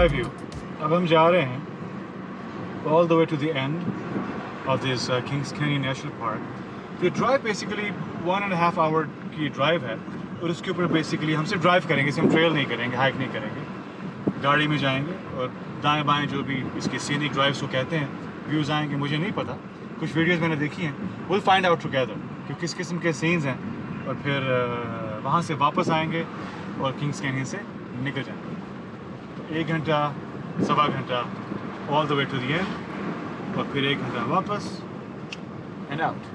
Sky view. अब हम जा रहे हैं all the way to the end of this Kings Canyon National Park. ये ड्राइव बेसिकली 1.5 आवर की ड्राइव है और उसके ऊपर बेसिकली हम सिर्फ ड्राइव करेंगे, हम ट्रेल नहीं करेंगे, हाइक नहीं करेंगे, गाड़ी में जाएंगे और दाएं बाएं जो भी इसकी सीनिक ड्राइव्स को कहते हैं व्यूज़ आएंगे। मुझे नहीं पता, कुछ वीडियोस मैंने देखी हैं, विल फाइंड आउट टुगेदर कि किस किस्म के सीन्स हैं और फिर वहाँ से वापस आएंगे और किंग्स कैनियन से निकल जाएंगे। तो 1 घंटा सवा घंटा all the way to the end और फिर 1 घंटा वापस एंड आउट।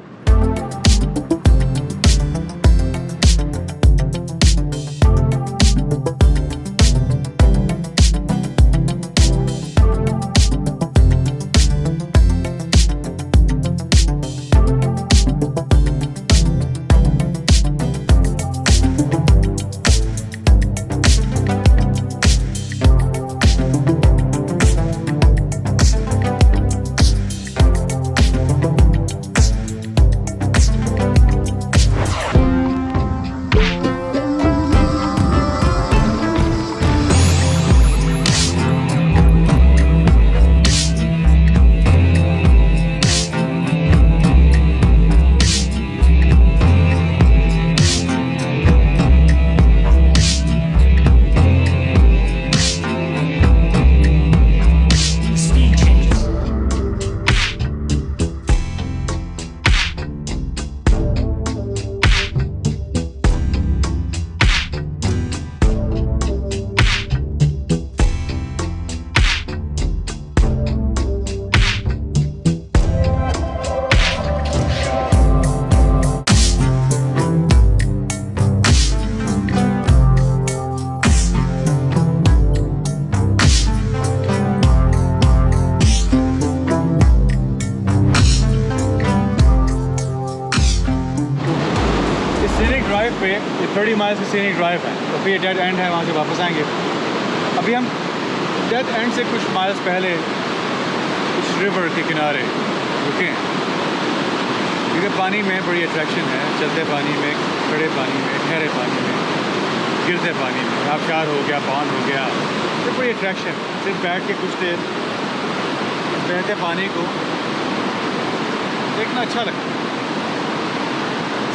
पे ये 30 माइल्स की सीनिक ड्राइव है तो फिर ये डेड एंड है, वहाँ से वापस आएंगे। अभी हम डेड एंड से कुछ माइल्स पहले कुछ रिवर के किनारे रुके हैं क्योंकि पानी में बड़ी अट्रैक्शन है, चलते पानी में, खड़े पानी में, ठहरे पानी में, गिरते पानी में, आबशार हो गया, बांध हो गया, तो बड़ी अट्रैक्शन। सिर्फ बैठ के कुछ देर बहते पानी को देखना अच्छा लगता है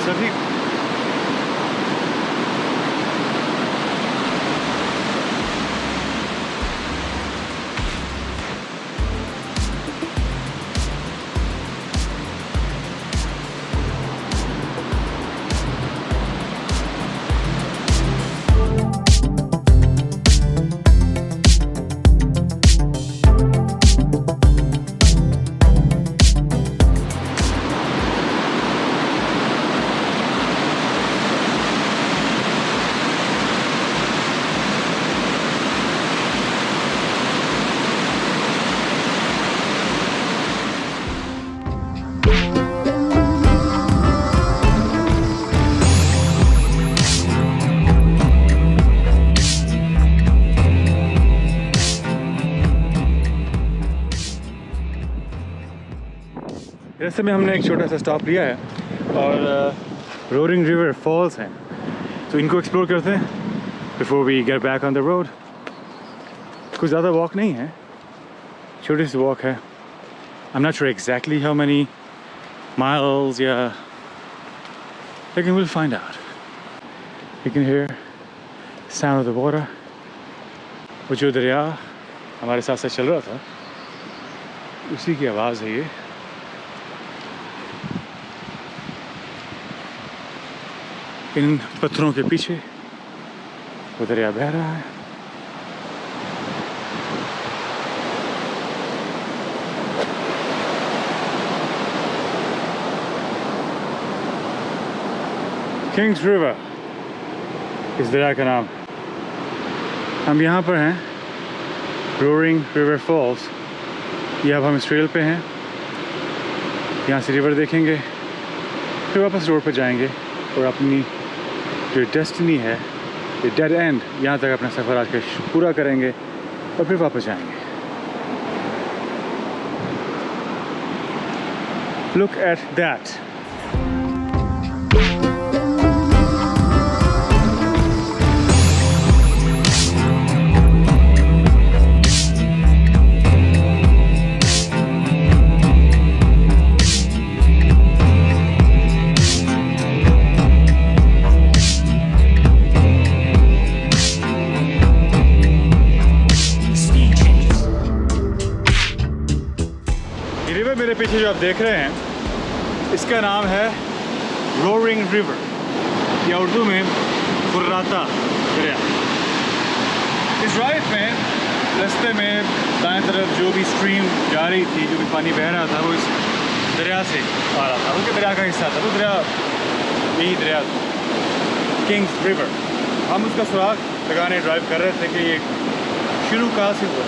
सभी को। रास्ते में हमने एक छोटा सा स्टॉप लिया है और रोरिंग रिवर फॉल्स हैं, तो इनको एक्सप्लोर करते हैं before we get back on the road. कुछ ज़्यादा वॉक नहीं है, छोटी सी वॉक है। I am not sure exactly how many miles या, लेकिन will find out. You can hear sound of the water. वो जो दरिया हमारे साथ साथ चल रहा था उसी की आवाज़ है ये। इन पत्थरों के पीछे वो दरिया बह रहा है। किंग्स रिवर इस दरिया का नाम। हम यहाँ पर हैं रोरिंग रिवर फॉल्स। ये अब हम इस ट्रेल पे हैं, यहाँ से रिवर देखेंगे, फिर वापस रोड पर जाएंगे और अपनी जो डेस्टिनी है, ये डेड एंड, यहाँ तक अपना सफ़र आज का पूरा करेंगे और फिर वापस जाएंगे। Look at that. मेरे पीछे जो आप देख रहे हैं, इसका नाम है रोरिंग रिवर या उर्दू में फुर्राता दरिया। इस ड्राइव में रास्ते में दाएं तरफ जो भी स्ट्रीम जा रही थी, जो भी पानी बह रहा था, वो इस दरिया से आ रहा था। वो दरिया का हिस्सा था, वो दरिया यही दरिया था, किंग्स रिवर। हम उसका सुराग लगाने ड्राइव कर रहे थे कि ये शुरू कहाँ से हुआ,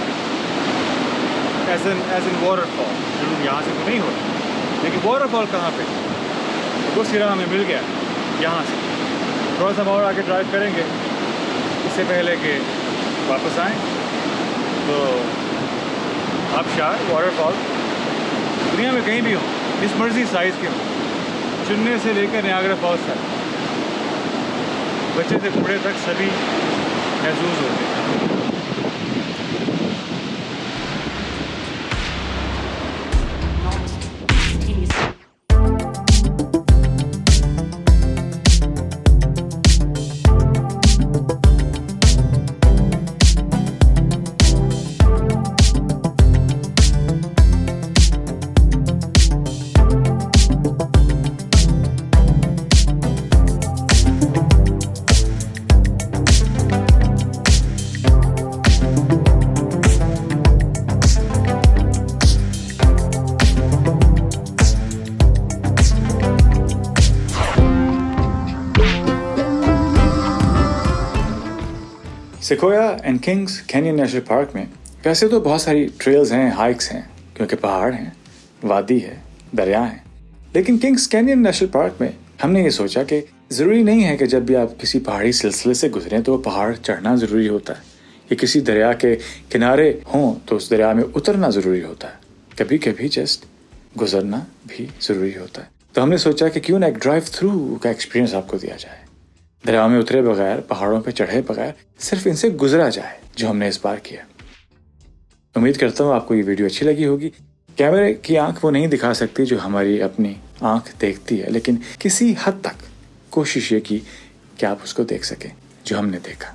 एज एन वाटरफॉल। शुरू यहाँ से तो नहीं हुआ, लेकिन वाटरफॉल कहाँ पे, वो सिरा हमें मिल गया यहाँ से। थोड़ा सा और आगे ड्राइव करेंगे इससे पहले कि वापस आएँ। तो आबशार वाटरफॉल दुनिया में कहीं भी हो, जिस मर्जी साइज़ के हो, चुनने से लेकर नियाग्रा फॉल्स तक, बच्चे से बूढ़े तक सभी महसूस होते हैं। Sequoia and Kings Canyon National Park में वैसे तो बहुत सारी ट्रेल्स हैं, हाइक्स हैं, क्योंकि पहाड़ हैं, वादी है, दरिया हैं। लेकिन किंग्स कैनियन नेशनल पार्क में हमने ये सोचा कि ज़रूरी नहीं है कि जब भी आप किसी पहाड़ी सिलसिले से गुजरें तो वो पहाड़ चढ़ना ज़रूरी होता है, या किसी दरिया के किनारे हों तो उस दरिया में उतरना ज़रूरी होता है। कभी कभी जस्ट गुजरना भी ज़रूरी होता है। तो हमने सोचा कि क्यों ना एक ड्राइव थ्रू का एक्सपीरियंस आपको दिया जाए, दरिया में उतरे बगैर, पहाड़ों पे चढ़े बगैर, सिर्फ इनसे गुजरा जाए, जो हमने इस बार किया। उम्मीद करता हूँ आपको ये वीडियो अच्छी लगी होगी। कैमरे की आंख वो नहीं दिखा सकती जो हमारी अपनी आंख देखती है, लेकिन किसी हद तक कोशिश ये की कि आप उसको देख सकें जो हमने देखा।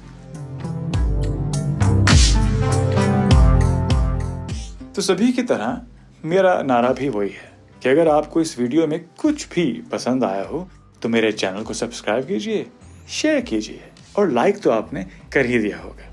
तो सभी की तरह मेरा नारा भी वही है कि अगर आपको इस वीडियो में कुछ भी पसंद आया हो तो मेरे चैनल को सब्सक्राइब कीजिए, शेयर कीजिए और लाइक तो आपने कर ही दिया होगा।